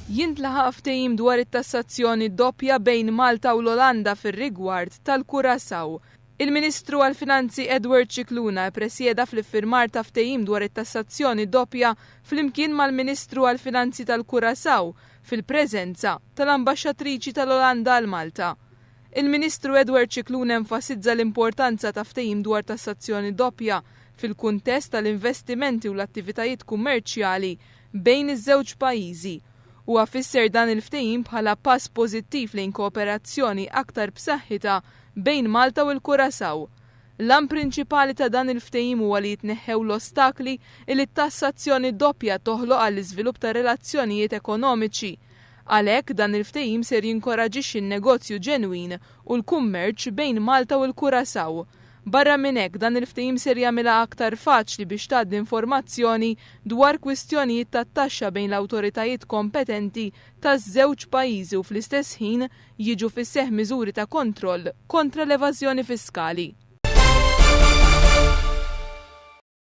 Jintlaħaq ftehim dwar it-tassazzjoni doppja bejn Malta u l-Olanda fir-rigward tal-Curaçao. Il-Ministru għall-Finanzi Edward Cicluna presjeda fl-iffirmar ta' ftehim dwar it-tassazzjoni doppja flimkien mal-Ministru għall-Finanzi tal-Curaçao fil-preżenza tal-Ambaxxatriċi tal-Olanda għal Malta. Il-Ministru Edward Cicluna enfasizza l-importanza ta' ftehim dwar tassazzjoni doppja fil-kuntest tal-investimenti u l-attivitajiet kummerċjali bejn iż-żewġ pajjiżi. U għafisser dan il-ftehim bħala pass pożittiv lejn kooperazzjoni aktar b'saħħitha bejn Malta u l-Curaçao. L-an prinċipali ta' dan il-ftehim huwa li jitneħħew l-ostakli li t-tassazzjoni doppja toħloq għall-iżvilupp ta' relazzjonijiet ekonomiċi. Għalhekk dan il-ftehim ser jinkoraġixxi n-negozju ġenwin u l-kummerċ bejn Malta u l-Curaçao. Barra minn hekk dan il-ftehim ser jagħmilha aktar faċli biex tgħaddi informazzjoni dwar kwistjonijiet tat-taxxa bejn l-awtoritajiet kompetenti taż-żewġ pajjiżi u fl-istess ħin jiġu fis-seħħ miżuri ta' kontroll kontra l-evażjoni fiskali.